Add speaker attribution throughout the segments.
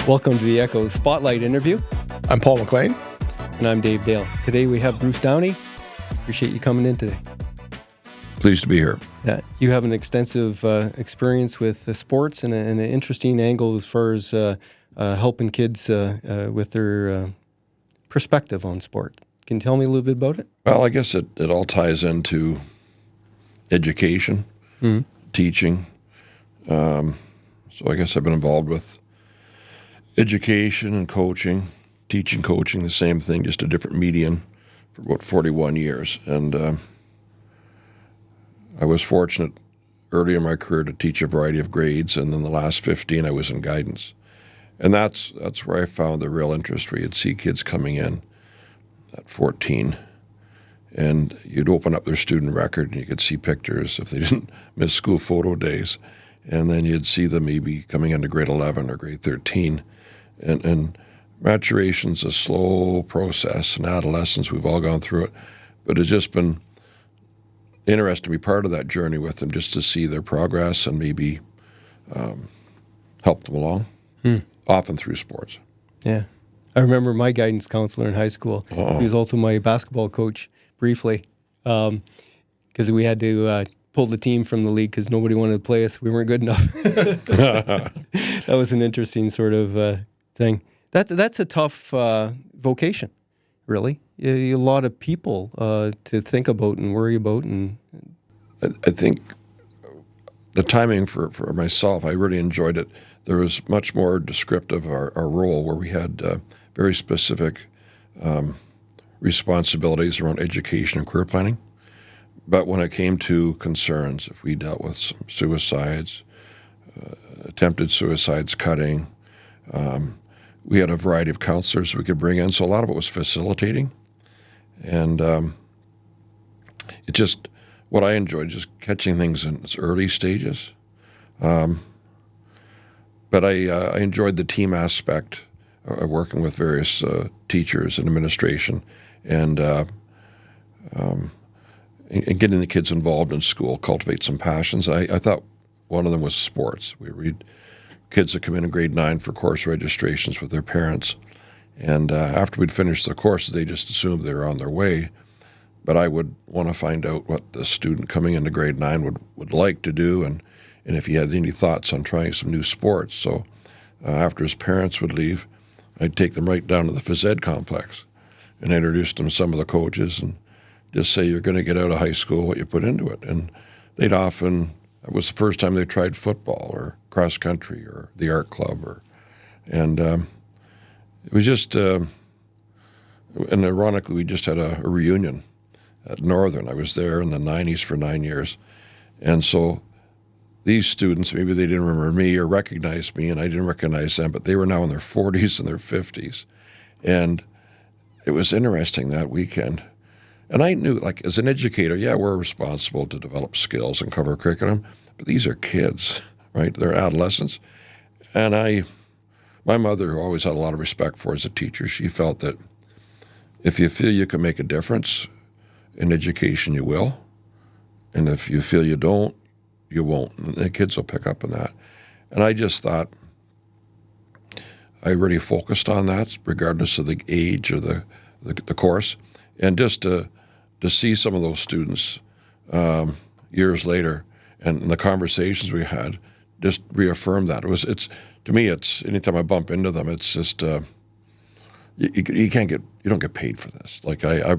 Speaker 1: Welcome to the Echo Spotlight interview.
Speaker 2: I'm Paul McLean.
Speaker 1: And I'm Dave Dale. Today we have Bruce Downey. Appreciate you coming in today.
Speaker 3: Pleased to be here.
Speaker 1: Yeah, you have an extensive experience with sports and an interesting angle as far as helping kids with their perspective on sport. Can you tell me a little bit about it?
Speaker 3: Well, I guess it all ties into education, teaching. So I guess I've been involved with education and coaching, teaching, coaching, the same thing, just a different medium for about 41 years. And I was fortunate early in my career to teach a variety of grades, and then the last 15 I was in guidance. And that's where I found the real interest, where you'd see kids coming in at 14, and you'd open up their student record and you could see pictures if they didn't miss school photo days. And then you'd see them maybe coming into grade 11 or grade 13. And maturation's a slow process. In adolescence, we've all gone through it. But it's just been interesting to be part of that journey with them, just to see their progress and maybe help them along, often through sports.
Speaker 1: Yeah. I remember my guidance counselor in high school. He was also my basketball coach briefly, because we had to pull the team from the league because nobody wanted to play us. We weren't good enough. That was an interesting sort of thing. That's a tough vocation, really. A lot of people to think about and worry about. And
Speaker 3: I think the timing for myself, I really enjoyed it. There was much more descriptive of our role, where we had very specific responsibilities around education and career planning. But when it came to concerns, if we dealt with some suicides, attempted suicides, cutting, we had a variety of counselors we could bring in. So a lot of it was facilitating. And it just, what I enjoyed, just catching things in its early stages. But I enjoyed the team aspect, working with various teachers and administration, and getting the kids involved in school, cultivate some passions. I thought one of them was sports. We read kids that come in grade 9 for course registrations with their parents. And after we'd finished the courses, they just assumed they were on their way. But I would want to find out what the student coming into grade 9 would like to do, and if he had any thoughts on trying some new sports. So after his parents would leave, I'd take them right down to the phys ed complex and introduce them to some of the coaches and just say, you're going to get out of high school what you put into it. And they'd often, it was the first time they tried football or cross country or the art club. And it was just, and ironically, we just had a reunion at Northern. I was there in the 90s for 9 years. And so these students, maybe they didn't remember me or recognize me, and I didn't recognize them, but they were now in their 40s and their 50s. And it was interesting that weekend. And I knew, like, as an educator, yeah, we're responsible to develop skills and cover curriculum, but these are kids, right? They're adolescents. And my mother, who always had a lot of respect for as a teacher, she felt that if you feel you can make a difference in education, you will. And if you feel you don't, you won't. And the kids will pick up on that. And I just thought I really focused on that, regardless of the age or the course. And just to see some of those students years later and the conversations we had just reaffirmed that. It's to me, it's anytime I bump into them, it's just you don't get paid for this. Like I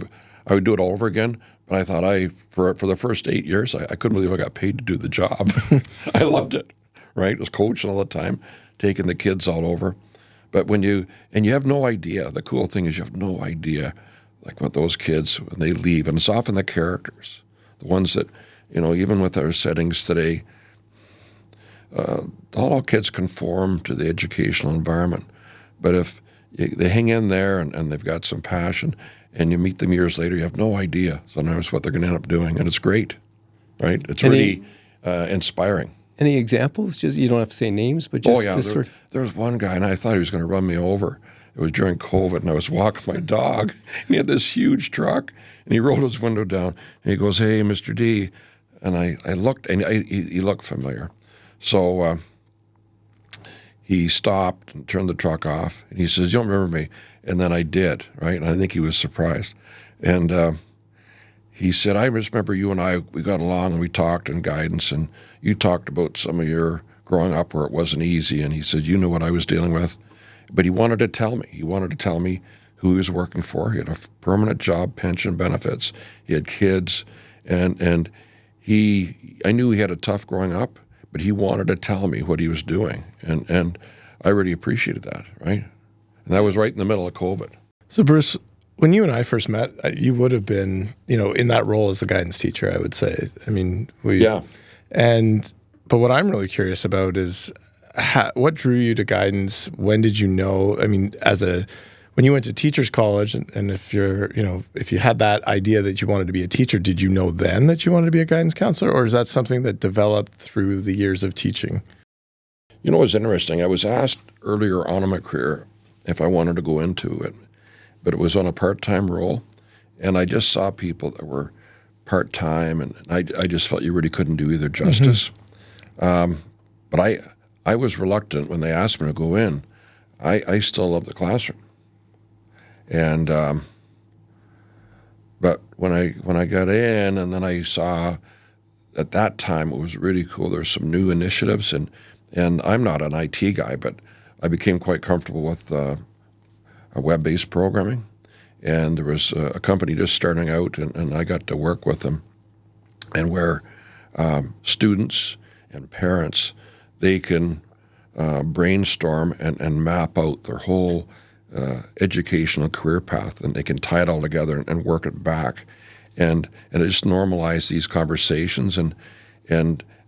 Speaker 3: would do it all over again. But I thought for the first 8 years, I couldn't believe I got paid to do the job. I loved it, right? I was coaching all the time, taking the kids all over. But you have no idea. The cool thing is you have no idea, like, what those kids, when they leave, and it's often the characters, the ones that, even with our settings today, all kids conform to the educational environment. But if they hang in there and they've got some passion, and you meet them years later, you have no idea sometimes what they're going to end up doing, and it's great, right? It's really inspiring.
Speaker 1: Any examples? Just, you don't have to say names, but just
Speaker 3: there was one guy, and I thought he was going to run me over. It was during COVID, and I was walking my dog, and he had this huge truck, and he rolled his window down, and he goes, "Hey, Mr. D," and I looked, and he looked familiar. So he stopped and turned the truck off, and he says, "You don't remember me?" And then I did, right? And I think he was surprised. And he said, "I just remember you and I, we got along and we talked in guidance, and you talked about some of your growing up where it wasn't easy." And he said, "You knew what I was dealing with." But he wanted to tell me. He wanted to tell me who he was working for. He had a permanent job, pension benefits. He had kids. And I knew he had a tough growing up, but he wanted to tell me what he was doing. And I really appreciated that, right? And that was right in the middle of COVID.
Speaker 2: So, Bruce, when you and I first met, you would have been, in that role as the guidance teacher, I would say. I mean,
Speaker 3: Yeah.
Speaker 2: But what I'm really curious about is what drew you to guidance? When did you know? I mean, when you went to teachers college, and if if you had that idea that you wanted to be a teacher, did you know then that you wanted to be a guidance counselor, or is that something that developed through the years of teaching?
Speaker 3: You know what's interesting? I was asked earlier on in my career if I wanted to go into it, but it was on a part-time role, and I just saw people that were part-time, and I just felt you really couldn't do either justice. But I was reluctant when they asked me to go in. I still love the classroom. And but when I got in, and then I saw at that time it was really cool. There's some new initiatives, and I'm not an IT guy, but I became quite comfortable with a web-based programming. And there was a company just starting out, and I got to work with them, and where students and parents, they can brainstorm and map out their whole educational career path, and they can tie it all together and work it back, and it just normalized these conversations and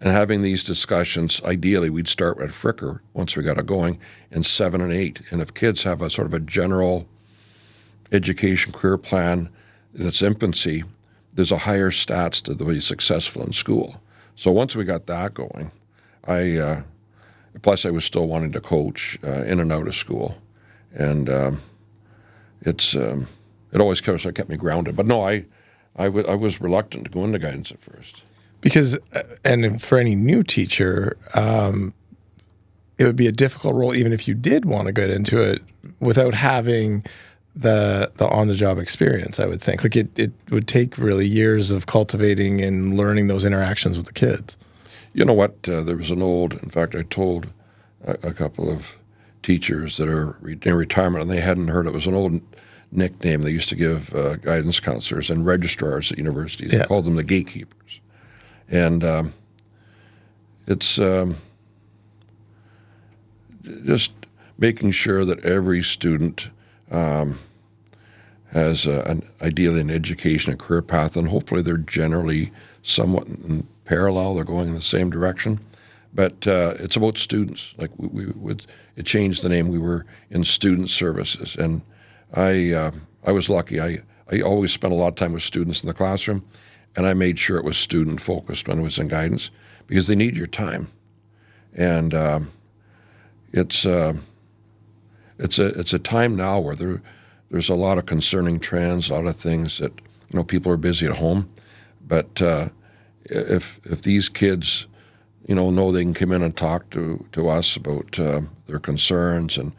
Speaker 3: having these discussions. Ideally, we'd start at Fricker once we got it going, in 7 and 8, and if kids have a sort of a general education career plan in its infancy, there's a higher stats to be successful in school. So once we got that going, plus I was still wanting to coach in and out of school. And it always kept me grounded. But no, I was reluctant to go into guidance at first.
Speaker 2: Because, and for any new teacher, it would be a difficult role even if you did want to get into it without having the on-the-job experience, I would think. Like it would take really years of cultivating and learning those interactions with the kids.
Speaker 3: You know what? There was in fact, I told a couple of teachers that are in retirement, and they hadn't heard. It was an old nickname they used to give guidance counselors and registrars at universities. They called them the gatekeepers. And it's just making sure that every student has ideally an education and career path, and hopefully they're generally somewhat in parallel. They're going in the same direction. But it's about students. Like it changed the name. We were in student services, and I was lucky. I always spent a lot of time with students in the classroom, and I made sure it was student focused when I was in guidance, because they need your time, and it's a time now where there's a lot of concerning trends, a lot of things that people are busy at home, but if these kids know they can come in and talk to us about their concerns and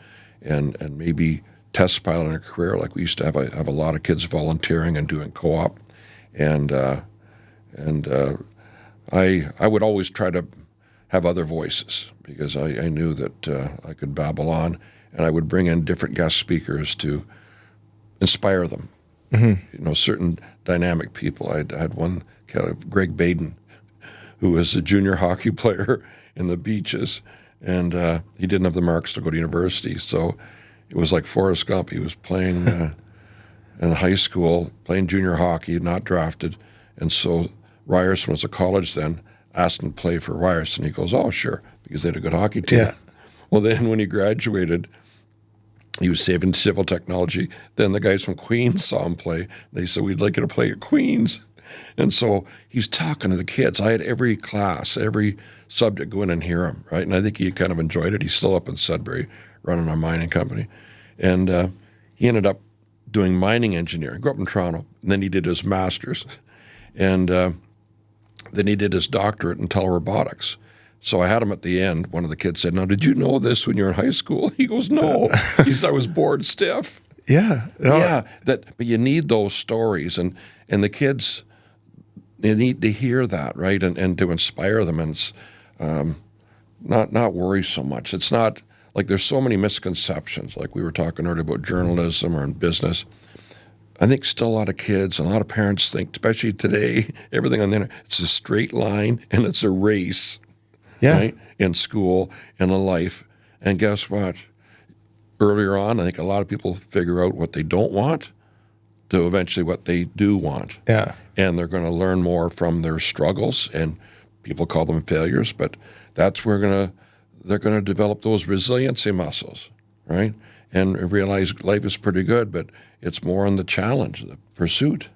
Speaker 3: maybe test pilot in a career. Like we used to have a lot of kids volunteering and doing co-op, and I would always try to have other voices, because I knew that I could babble on, and I would bring in different guest speakers to inspire them. Mm-hmm. Certain dynamic people. I had one, Greg Baden, who was a junior hockey player in the Beaches, and he didn't have the marks to go to university. So it was like Forrest Gump. He was playing in high school, playing junior hockey, not drafted. And so Ryerson was a college then, asked him to play for Ryerson. He goes, "Oh, sure," because they had a good hockey team. Yeah. Well, then when he graduated, he was saving civil technology. Then the guys from Queens saw him play. They said, "We'd like you to play at Queens." And so he's talking to the kids. I had every class, every subject go in and hear him, right? And I think he kind of enjoyed it. He's still up in Sudbury running a mining company. And he ended up doing mining engineering. Grew up in Toronto. And then he did his master's. And then he did his doctorate in telerobotics. So I had him at the end. One of the kids said, "Now, did you know this when you were in high school?" He goes, "No." He said, "I was bored stiff."
Speaker 2: Yeah. No.
Speaker 3: Yeah, but you need those stories, and the kids, they need to hear that, right, and to inspire them, and it's not worry so much. It's not like there's so many misconceptions, like we were talking earlier about journalism or in business. I think still a lot of kids and a lot of parents think, especially today, everything on the internet, it's a straight line and it's a race,
Speaker 2: Yeah.
Speaker 3: right, in school and in life. And guess what? Earlier on, I think a lot of people figure out what they don't want to eventually what they do want.
Speaker 2: Yeah.
Speaker 3: And they're going to learn more from their struggles, and people call them failures, but that's where they're going to develop those resiliency muscles, right? And realize life is pretty good, but it's more on the challenge, the pursuit.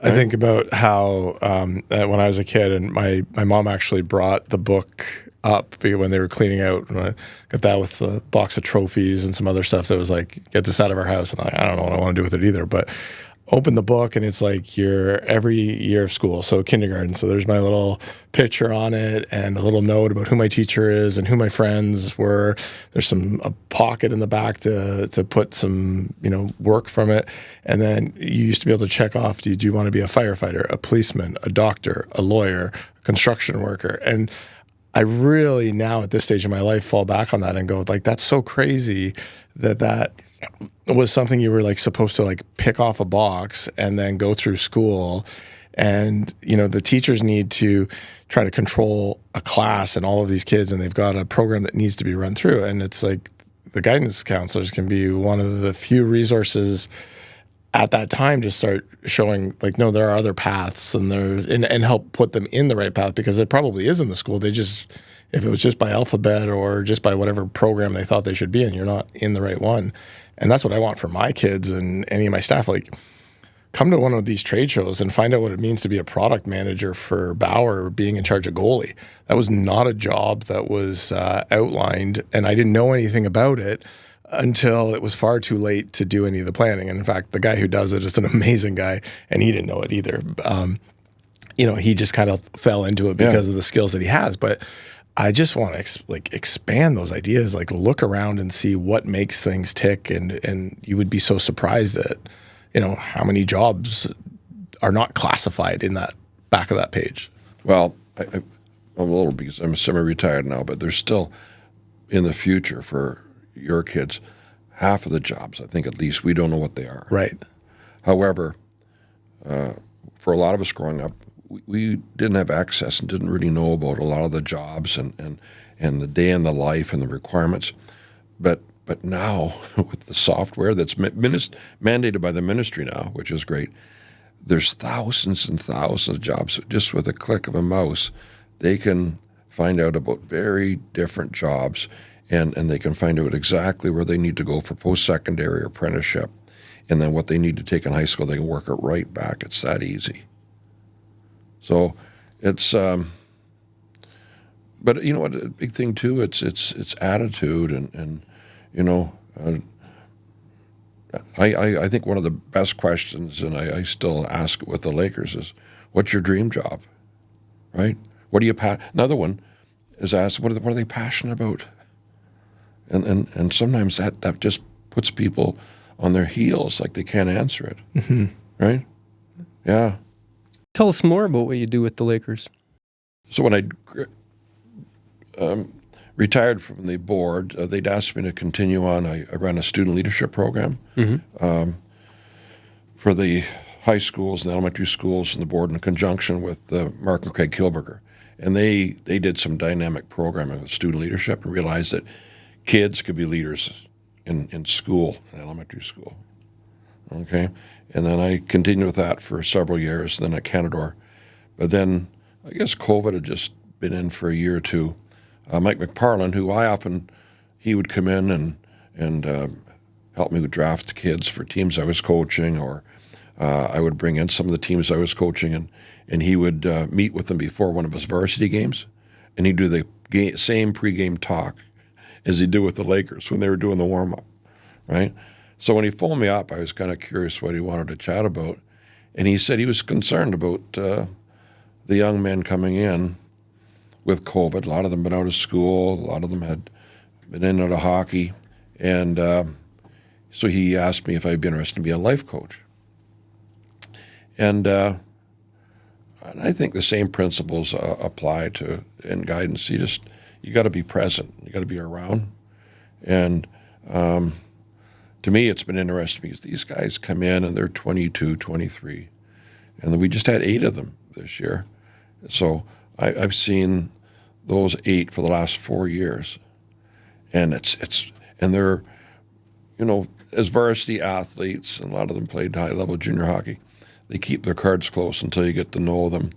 Speaker 2: I think about how when I was a kid, and my mom actually brought the book up when they were cleaning out, and I got that with a box of trophies and some other stuff that was like, get this out of our house. And I don't know what I want to do with it either, but open the book and it's like your every year of school, so kindergarten. So there's my little picture on it and a little note about who my teacher is and who my friends were. There's a pocket in the back to put some work from it. And then you used to be able to check off, do you want to be a firefighter, a policeman, a doctor, a lawyer, a construction worker? And I really now at this stage of my life fall back on that and go like, that's so crazy that was something you were like supposed to like pick off a box and then go through school. And, the teachers need to try to control a class and all of these kids, and they've got a program that needs to be run through. And it's like the guidance counselors can be one of the few resources at that time to start showing like, no, there are other paths and help put them in the right path, because it probably is in the school. If it was just by alphabet or just by whatever program they thought they should be in, you're not in the right one. And that's what I want for my kids and any of my staff. Like, come to one of these trade shows and find out what it means to be a product manager for Bauer, being in charge of goalie. That was not a job that was outlined, and I didn't know anything about it until it was far too late to do any of the planning. And in fact, the guy who does it is an amazing guy, and he didn't know it either. He just kind of fell into it because of the skills that he has. But I just want to expand those ideas, like look around and see what makes things tick. And you would be so surprised that, how many jobs are not classified in that back of that page.
Speaker 3: Well, I'm a little, because I'm semi-retired now, but there's still in the future for your kids, half of the jobs, I think at least, we don't know what they are.
Speaker 2: Right.
Speaker 3: However, for a lot of us growing up, we didn't have access and didn't really know about a lot of the jobs and the day in the life and the requirements. But now, with the software that's mandated by the ministry now, which is great, there's thousands and thousands of jobs. Just with a click of a mouse, they can find out about very different jobs, and they can find out exactly where they need to go for post-secondary or apprenticeship. And then what they need to take in high school, they can work it right back. It's that easy. So it's, but you know what, a big thing too, it's attitude and I think one of the best questions, and I still ask it with the Lakers, is what's your dream job, right? What do you, another one is asked, what are they passionate about? And sometimes that just puts people on their heels, like they can't answer it, right? Yeah.
Speaker 1: Tell us more about what you do with the Lakers.
Speaker 3: So when I retired from the board, they'd asked me to continue on. I ran a student leadership program for the high schools and the elementary schools and the board in conjunction with Mark and Craig Kilberger. And they did some dynamic programming with student leadership and realized that kids could be leaders in school, in elementary school. Okay? And then I continued with that for several years, then at Canadore. But then I guess COVID had just been in for a year or two. Mike McParland, who he would come in and help me with draft kids for teams I was coaching, or I would bring in some of the teams I was coaching, and he would meet with them before one of his varsity games, and he'd do the same pregame talk as he did with the Lakers when they were doing the warm-up, right? So when he phoned me up, I was kind of curious what he wanted to chat about, and he said he was concerned about the young men coming in with COVID. A lot of them been out of school. A lot of them had been in and out of hockey. And so he asked me if I'd be interested in being a life coach. And I think the same principles apply to in guidance. You got to be present. You got to be around. And to me, it's been interesting because these guys come in and they're 22, 23. And we just had 8 of them this year. So I've seen those 8 for the last 4 years. And and they're, as varsity athletes, and a lot of them played high-level junior hockey, they keep their cards close until you get to know them.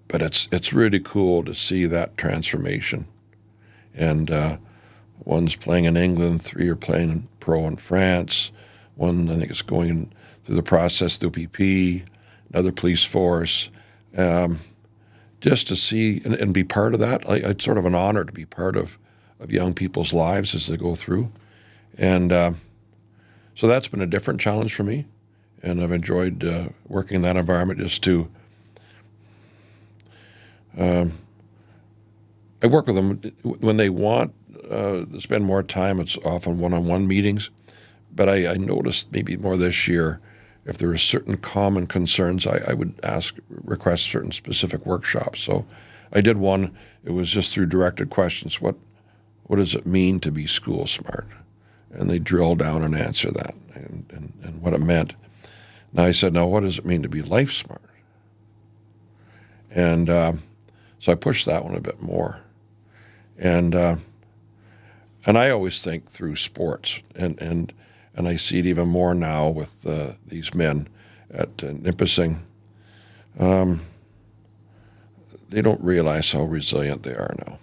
Speaker 3: But it's really cool to see that transformation. And one's playing in England, 3 are playing pro in France. One, I think, is going through the process through PP, another police force. Just to see and be part of that, it's sort of an honor to be part of young people's lives as they go through. And so that's been a different challenge for me. And I've enjoyed working in that environment just to I work with them when they want to spend more time. It's often one-on-one meetings. But I noticed maybe more this year, if there are certain common concerns, I would request certain specific workshops. So I did one. It was just through directed questions. What does it mean to be school smart? And they drill down and answer that and what it meant. Now I said, now what does it mean to be life smart? And so I pushed that one a bit more. And I always think through sports, and I see it even more now with these men at Nipissing. They don't realize how resilient they are now.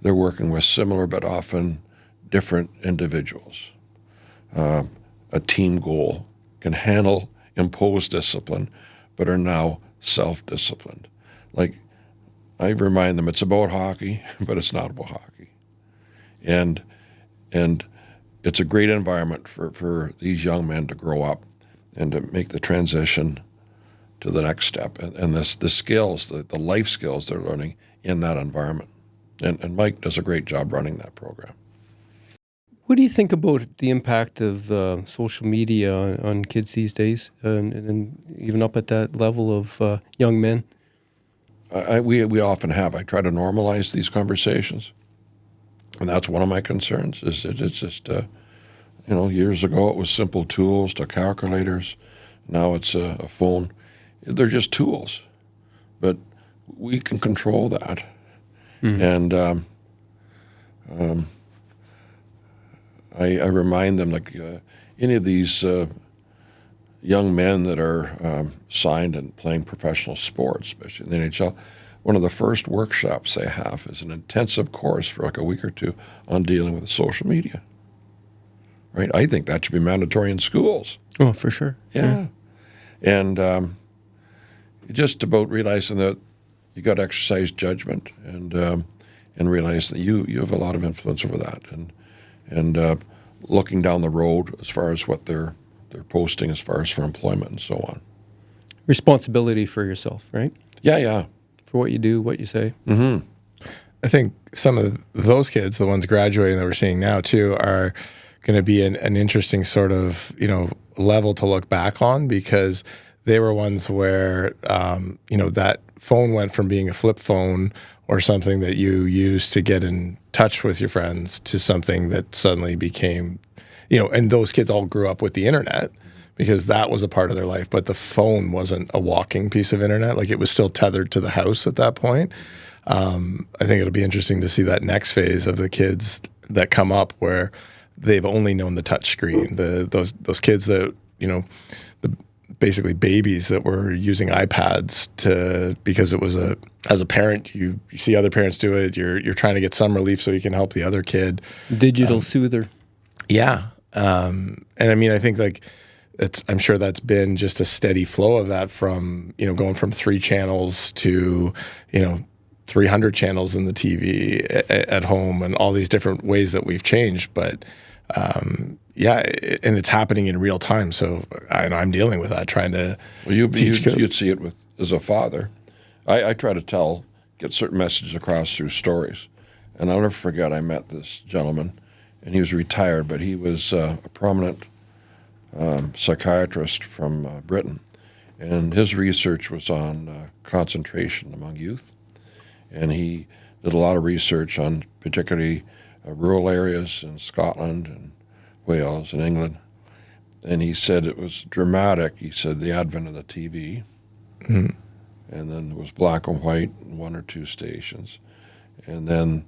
Speaker 3: They're working with similar but often different individuals. A team goal can handle imposed discipline, but are now self-disciplined. Like, I remind them it's about hockey, but it's not about hockey. And it's a great environment for these young men to grow up and to make the transition to the next step. And the skills, the life skills they're learning in that environment. And Mike does a great job running that program.
Speaker 1: What do you think about the impact of social media on kids these days, and even up at that level of young men?
Speaker 3: We often have. I try to normalize these conversations, and that's one of my concerns. It's just, years ago it was simple tools to calculators. Now it's a phone. They're just tools, but we can control that. Mm-hmm. And I remind them, like any of these young men that are signed and playing professional sports, especially in the NHL, one of the first workshops they have is an intensive course for like a week or 2 on dealing with social media. Right? I think that should be mandatory in schools.
Speaker 1: Oh, for sure.
Speaker 3: Yeah. And just about realizing that you got to exercise judgment and realize that you have a lot of influence over that, and looking down the road as far as what they're posting as far as for employment and so on.
Speaker 1: Responsibility for yourself, right?
Speaker 3: Yeah.
Speaker 1: For what you do, what you say.
Speaker 2: Mm-hmm. I think some of those kids, the ones graduating that we're seeing now too, are going to be an interesting sort of, level to look back on, because they were ones where, that phone went from being a flip phone or something that you used to get in touch with your friends to something that suddenly became, and those kids all grew up with the internet because that was a part of their life, but the phone wasn't a walking piece of internet. Like, it was still tethered to the house at that point. I think it'll be interesting to see that next phase of the kids that come up where they've only known the touch screen. Those kids that, basically babies that were using iPads because it was as a parent, you see other parents do it. You're trying to get some relief so you can help the other kid.
Speaker 1: Digital soother. Yeah.
Speaker 2: And I mean, I think I'm sure that's been just a steady flow of that from, going from 3 channels to, 300 channels in the TV at home, and all these different ways that we've changed. But and it's happening in real time. So I'm dealing with that, trying to teach kids.
Speaker 3: You'd see it as a father. I try to tell get certain messages across through stories. And I'll never forget, I met this gentleman, and he was retired, but he was a prominent psychiatrist from Britain. And his research was on concentration among youth. And he did a lot of research on particularly rural areas in Scotland and Wales and England. And he said it was dramatic. He said the advent of the TV, and then it was black and white in one or two stations, and then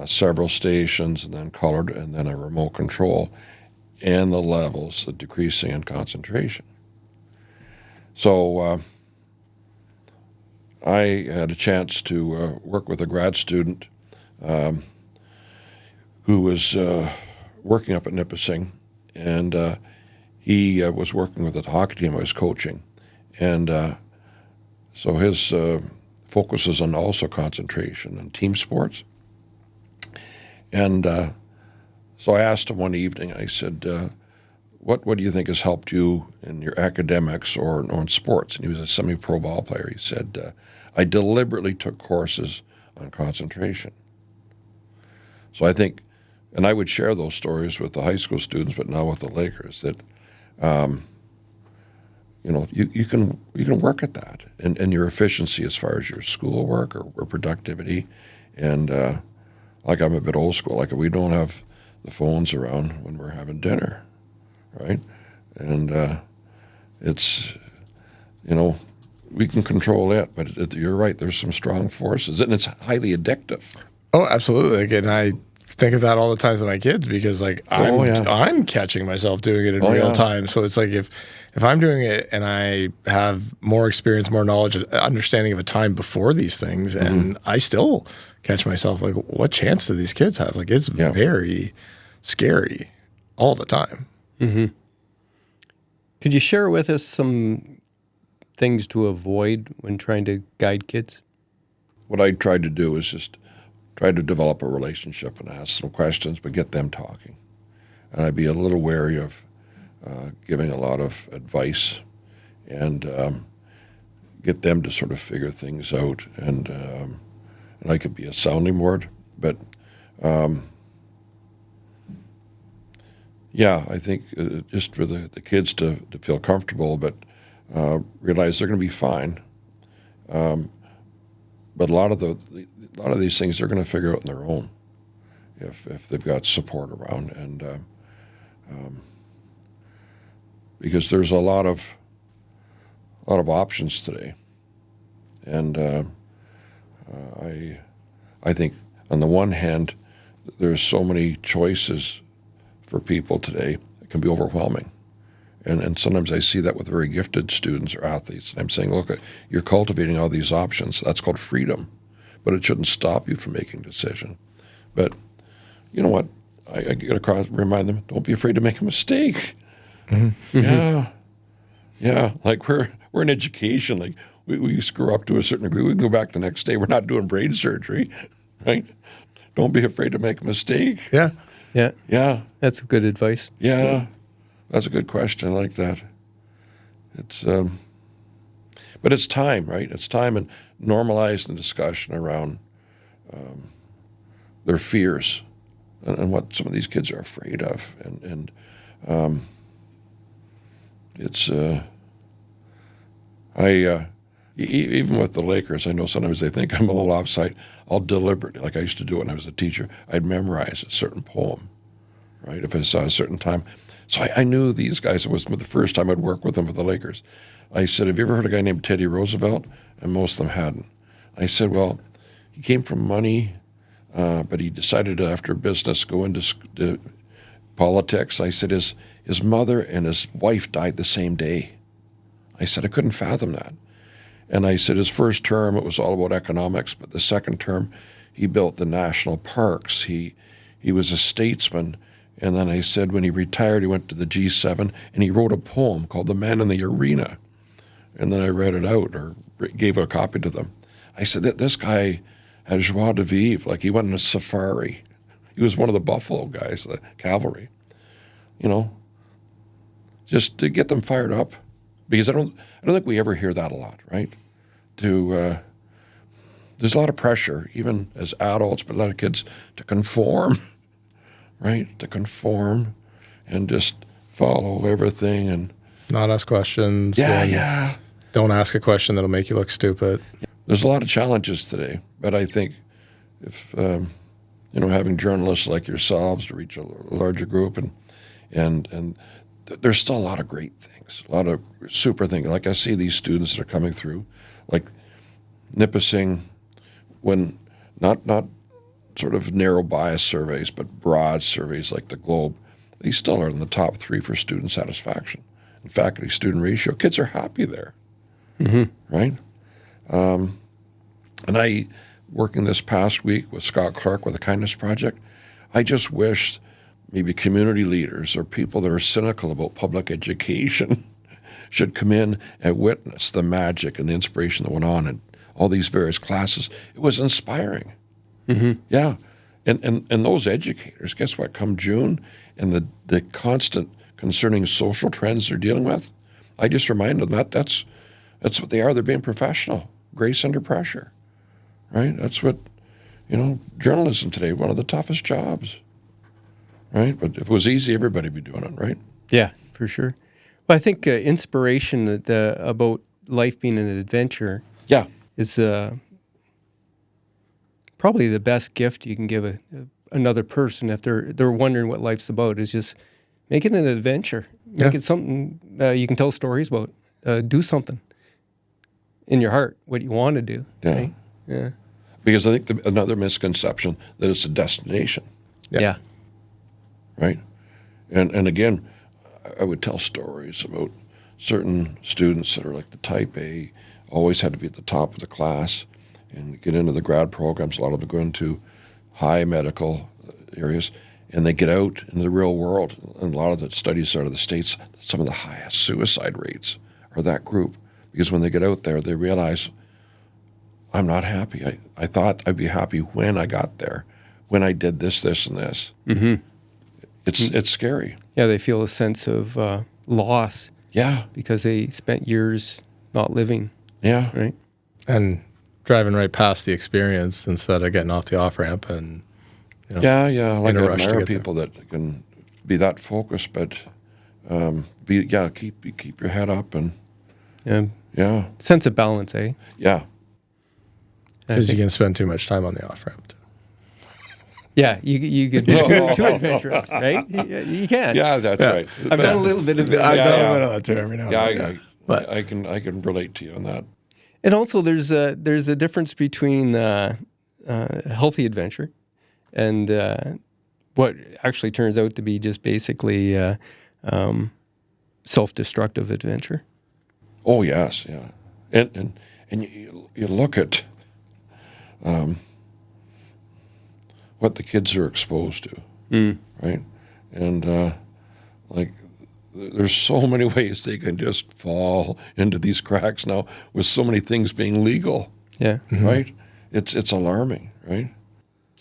Speaker 3: several stations, and then colored, and then a remote control, and the levels of decreasing in concentration. So I had a chance to work with a grad student who was working up at Nipissing, and he was working with the hockey team I was coaching. And so his focus is on also concentration and team sports. And so I asked him one evening, I said, what do you think has helped you in your academics or in sports? And he was a semi-pro ball player. He said, I deliberately took courses on concentration. So I think, and I would share those stories with the high school students, but now with the Lakers, that you can work at that and your efficiency as far as your schoolwork or productivity. And like I'm a bit old school, like we don't have the phones around when we're having dinner, right? And it's, we can control it, but you're right, there's some strong forces, and it's highly addictive.
Speaker 2: Oh, absolutely. Like, and I think of that all the times with my kids because I'm catching myself doing it in real time. So it's like if I'm doing it and I have more experience, more knowledge, understanding of a time before these things, and I still catch myself, like, what chance do these kids have? Like, it's very scary all the time.
Speaker 1: Mm-hmm. Could you share with us some things to avoid when trying to guide kids?
Speaker 3: What I tried to do is just try to develop a relationship and ask some questions, but get them talking. And I'd be a little wary of giving a lot of advice and get them to sort of figure things out. And I could be a sounding board, but I think just for the kids to feel comfortable, but realize they're going to be fine. But a lot of these things they're going to figure out on their own if they've got support around, and because there's a lot of options today, and I think on the one hand there's so many choices for people today, it can be overwhelming. And sometimes I see that with very gifted students or athletes. And I'm saying, look, you're cultivating all these options. That's called freedom. But it shouldn't stop you from making a decision. But you know what? I got to remind them, don't be afraid to make a mistake. Mm-hmm. Yeah. Like we're in education. Like we screw up to a certain degree. We can go back the next day. We're not doing brain surgery, right? Don't be afraid to make a mistake.
Speaker 2: Yeah.
Speaker 1: That's good advice.
Speaker 3: Yeah. That's a good question. I like that. It's, but it's time, right? It's time, and normalize the discussion around their fears and what some of these kids are afraid of, and it's even with the Lakers, I know sometimes they think I'm a little offside. I'll deliberately, like I used to do when I was a teacher, I'd memorize a certain poem, right? If I saw a certain time. So I knew these guys. It was the first time I'd work with them with the Lakers. I said, have you ever heard of a guy named Teddy Roosevelt? And most of them hadn't. I said, well, he came from money, but he decided to, after business, go into politics. I said, his mother and his wife died the same day. I said, I couldn't fathom that. And I said, his first term, it was all about economics, but the second term, he built the national parks. He was a statesman. And then I said, when he retired, he went to the G7, and he wrote a poem called The Man in the Arena. And then I read it out or gave a copy to them. I said, that this guy had joie de vivre, like he went on a safari. He was one of the Buffalo guys, the cavalry. Just to get them fired up. Because I don't think we ever hear that a lot, right? To there's a lot of pressure, even as adults, but a lot of kids to conform, right? To conform and just follow everything and
Speaker 2: Not ask questions.
Speaker 3: yeah.
Speaker 2: Don't ask a question that'll make you look stupid.
Speaker 3: There's a lot of challenges today, but I think if having journalists like yourselves to reach a larger group and there's still a lot of great things, a lot of super things. Like I see these students that are coming through, like Nipissing, when not sort of narrow bias surveys, but broad surveys like the Globe, they still are in the top 3 for student satisfaction and faculty-student ratio. Kids are happy there, right? And I, working this past week with Scott Clark with the Kindness Project, I just wished maybe community leaders or people that are cynical about public education should come in and witness the magic and the inspiration that went on in all these various classes. It was inspiring. Yeah. And those educators, guess what? Come June and the constant concerning social trends they're dealing with, I just remind them that's what they are. They're being professional. Grace under pressure, right? That's what, journalism today, one of the toughest jobs, right? But if it was easy, everybody would be doing it, right?
Speaker 1: Yeah, for sure. Well, I think inspiration about life being an adventure is probably the best gift you can give another person if they're wondering what life's about, is just make it an adventure. Make it something you can tell stories about. Do something in your heart, what you want to do.
Speaker 3: Yeah.
Speaker 1: Right? Yeah.
Speaker 3: Because I think another misconception that it's a destination.
Speaker 1: Yeah.
Speaker 3: Right? And again, I would tell stories about certain students that are like the type A, always had to be at the top of the class and get into the grad programs. A lot of them go into high medical areas, and they get out into the real world. And a lot of the studies out of the States, some of the highest suicide rates are that group. Because when they get out there, they realize, I'm not happy. I thought I'd be happy when I got there, when I did this, this, and this. It's scary.
Speaker 1: Yeah, they feel a sense of loss.
Speaker 3: Yeah.
Speaker 1: Because they spent years not living.
Speaker 3: Yeah.
Speaker 1: Right?
Speaker 2: And driving right past the experience instead of getting off the off-ramp and,
Speaker 3: Like I
Speaker 2: rush to
Speaker 3: admire
Speaker 2: get
Speaker 3: people that can be that focused, but keep your head up and
Speaker 1: sense of balance, eh?
Speaker 3: yeah.
Speaker 2: because you can spend too much time on the off-ramp too.
Speaker 1: Yeah, you get too adventurous, right? You can.
Speaker 3: Yeah, that's right.
Speaker 1: I've done a little bit of it.
Speaker 2: I've done a bit of that too every now and
Speaker 3: Yeah,
Speaker 2: then.
Speaker 3: I can relate to you on that.
Speaker 1: And also, there's a difference between healthy adventure and what actually turns out to be just basically self-destructive adventure.
Speaker 3: Oh yes, yeah, and you look at what the kids are exposed to, right? And there's so many ways they can just fall into these cracks now with so many things being legal.
Speaker 1: Yeah.
Speaker 3: Right? It's alarming, right?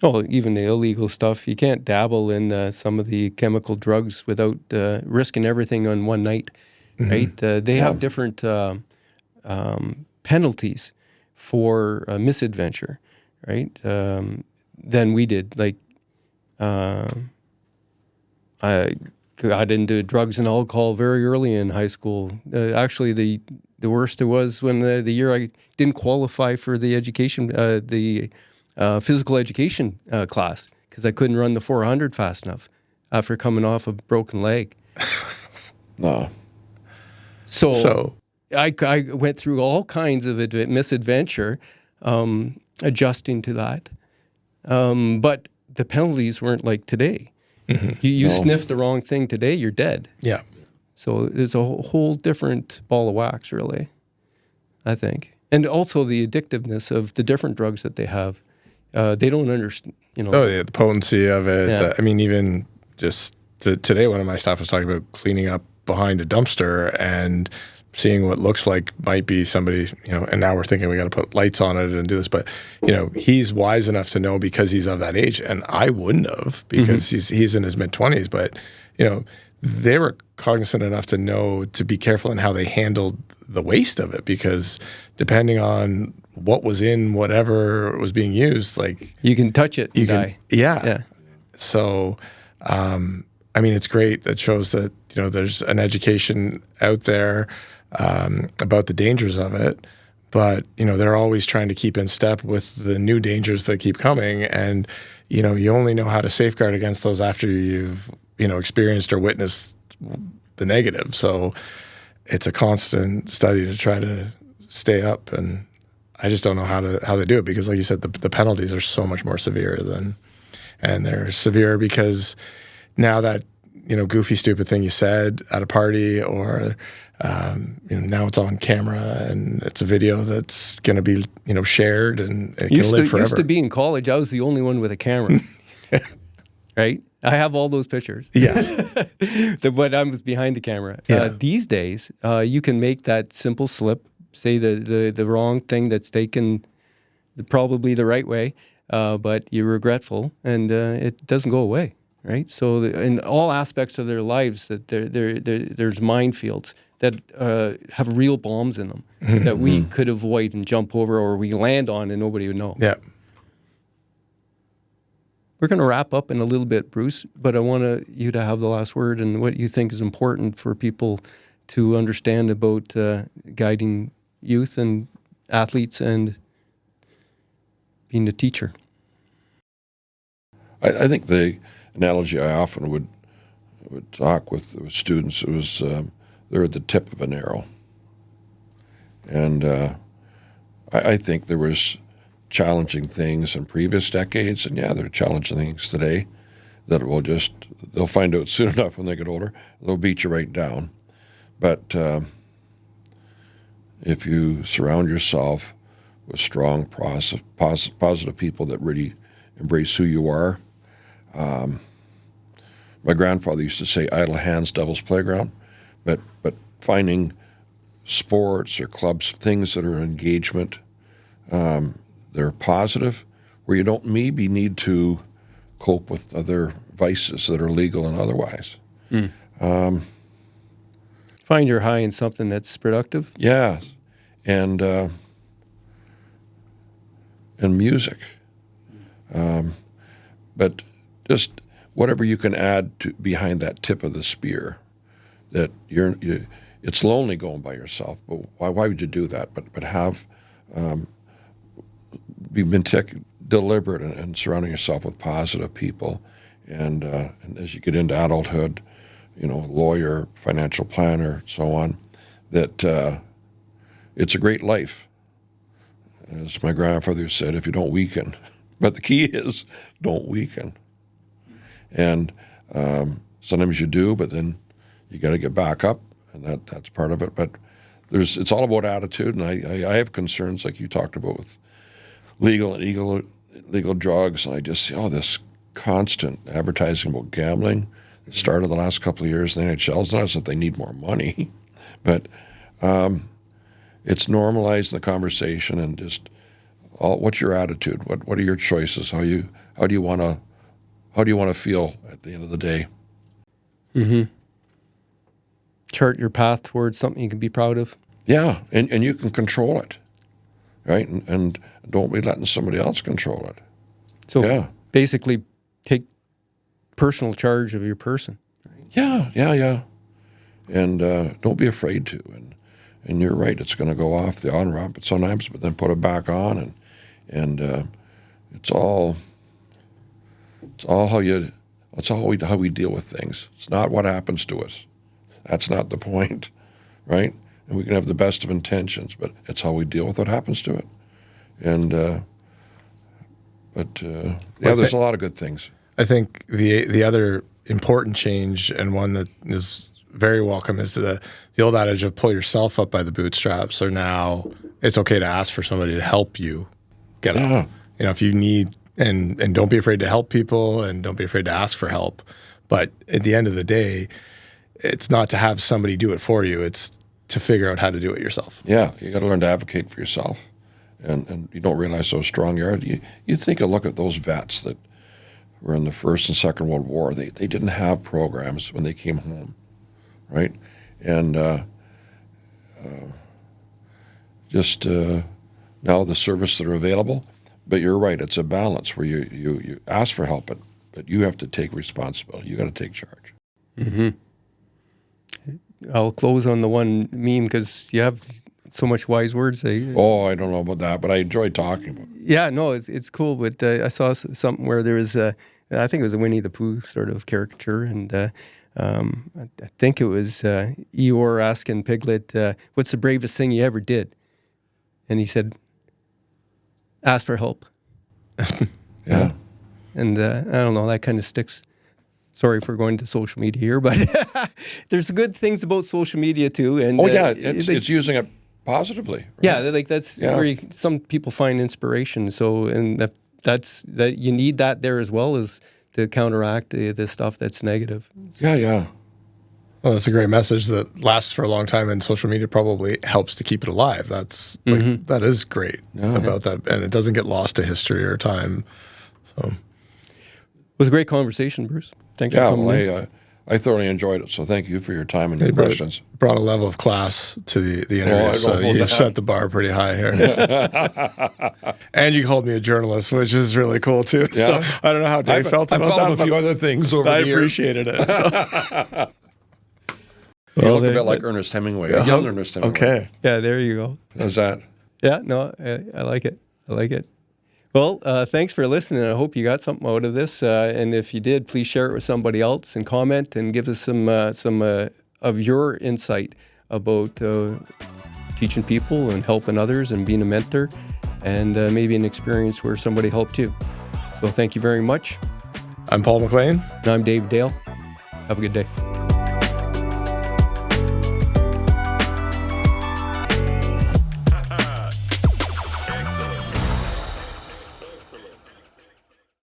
Speaker 1: Oh, even the illegal stuff. You can't dabble in some of the chemical drugs without risking everything on one night, right? They have different penalties for misadventure, right? Than we did. Like, I got into drugs and alcohol very early in high school. Actually, the worst it was when the year I didn't qualify for the education, physical education class because I couldn't run the 400 fast enough after coming off a broken leg.
Speaker 3: No.
Speaker 1: So I went through all kinds of misadventure, adjusting to that. But the penalties weren't like today. You sniff the wrong thing today, you're dead.
Speaker 2: Yeah.
Speaker 1: So it's a whole different ball of wax, really, I think. And also the addictiveness of the different drugs that they have. They don't understand,
Speaker 2: Oh, yeah, the potency of it.
Speaker 1: Yeah.
Speaker 2: I mean, even just today, one of my staff was talking about cleaning up behind a dumpster and seeing what looks like might be somebody, and now we're thinking we got to put lights on it and do this. But, he's wise enough to know because he's of that age. And I wouldn't have because he's in his mid-20s. But, they were cognizant enough to know to be careful in how they handled the waste of it because depending on what was in whatever was being used. Like
Speaker 1: You can touch it and die.
Speaker 2: yeah. So, I mean, it's great. That shows that, you know, there's an education out there about the dangers of it. But, you know, they're always trying to keep in step with the new dangers that keep coming. And, you know, you only know how to safeguard against those after you've, you know, experienced or witnessed the negative. So it's a constant study to try to stay up. And I just don't know how they do it, because, like you said, the penalties are so much more severe and they're severe because now that, you know, goofy, stupid thing you said at a party, or you know, now it's on camera and it's a video that's going to be, you know, shared, and it can live forever.
Speaker 1: Used to be in college, I was the only one with a camera, right? I have all those pictures.
Speaker 2: Yes.
Speaker 1: But I was behind the camera.
Speaker 2: Yeah.
Speaker 1: These days, you can make that simple slip, say the wrong thing that's taken probably the right way, but you're regretful, and it doesn't go away, right? So in all aspects of their lives, that there's minefields that have real bombs in them that we could avoid and jump over, or we land on and nobody would know.
Speaker 2: Yeah.
Speaker 1: We're going to wrap up in a little bit, Bruce, but I want you to have the last word and what you think is important for people to understand about guiding youth and athletes and being a teacher.
Speaker 3: I think the analogy I often would talk with students, it was they're at the tip of an arrow. And I think there was challenging things in previous decades, and yeah, there are challenging things today that they'll find out soon enough when they get older. They'll beat you right down. But if you surround yourself with strong, positive people that really embrace who you are. My grandfather used to say, idle hands, devil's playground. But finding sports or clubs, things that are engagement, they're positive, where you don't maybe need to cope with other vices that are legal and otherwise.
Speaker 1: Find your high in something that's productive.
Speaker 3: Yeah, and music. But just whatever you can add to behind that tip of the spear, that it's lonely going by yourself. But why would you do that? But have be deliberate and surrounding yourself with positive people, and as you get into adulthood, you know, lawyer, financial planner, so on, that it's a great life. As my grandfather said, if you don't weaken. But the key is don't weaken. And sometimes you do, but then you got to get back up, and that's part of it. But it's all about attitude, and I have concerns like you talked about with legal and illegal drugs, and I just see all this constant advertising about gambling. It started the last couple of years. The NHL's not as if they need more money, but it's normalizing the conversation, and just what's your attitude? What are your choices? How do you want to feel at the end of the day?
Speaker 1: Mm-hmm. Chart your path towards something you can be proud of.
Speaker 3: Yeah, and you can control it, right? And don't be letting somebody else control it.
Speaker 1: So basically, take personal charge of your person.
Speaker 3: Yeah. And don't be afraid to. And you're right, it's going to go off the on ramp sometimes, but then put it back on, and it's all how we deal with things. It's not what happens to us. That's not the point, right? And we can have the best of intentions, but it's how we deal with what happens to it. And there's a lot of good things.
Speaker 2: I think the other important change, and one that is very welcome, is the old adage of pull yourself up by the bootstraps. Or now it's okay to ask for somebody to help you get up. You know, if you need, and don't be afraid to help people, and don't be afraid to ask for help. But at the end of the day, it's not to have somebody do it for you. It's to figure out how to do it yourself.
Speaker 3: Yeah, you got to learn to advocate for yourself, and you don't realize how strong you are. You think a look at those vets that were in the First and Second World War. They didn't have programs when they came home, right? And just now the services that are available. But you're right, it's a balance where you ask for help, but you have to take responsibility. You got to take charge.
Speaker 1: Mm-hmm. I'll close on the one meme because you have so much wise words.
Speaker 3: Oh, I don't know about that, but I enjoy talking about it.
Speaker 1: Yeah, no, it's cool. But I saw something where there was I think it was a Winnie the Pooh sort of caricature, and I think it was Eeyore asking Piglet, "What's the bravest thing you ever did?" And he said, "Ask for help."
Speaker 3: Yeah.
Speaker 1: And I don't know, that kind of sticks. Sorry for going to social media here, but there's good things about social media too. And
Speaker 3: it's using it positively. Right?
Speaker 1: Yeah, like that's where some people find inspiration. So, and that's you need that there as well as to counteract the stuff that's negative.
Speaker 3: Yeah.
Speaker 2: Well, it's a great message that lasts for a long time, and social media probably helps to keep it alive. That's that is great about that, and it doesn't get lost to history or time. So,
Speaker 1: it was a great conversation, Bruce. Thanks for coming in.
Speaker 3: I thoroughly enjoed it. So thank you for your time and your questions.
Speaker 2: Brought a level of class to the interview, so you set the bar pretty high here. And you called me a journalist, which is really cool too. Yeah. So I don't know how Dave felt about that.
Speaker 3: I've called a few other things over the years.
Speaker 2: I appreciated it. So.
Speaker 3: You look a bit like Ernest Hemingway, a young Ernest Hemingway.
Speaker 1: Okay. Yeah, there you go.
Speaker 3: How's that?
Speaker 1: Yeah, no, I like it. I like it. Well, thanks for listening. I hope you got something out of this. And if you did, please share it with somebody else and comment and give us some of your insight about teaching people and helping others and being a mentor, and maybe an experience where somebody helped you. So thank you very much.
Speaker 2: I'm Paul McLean.
Speaker 1: And I'm Dave Dale. Have a good day.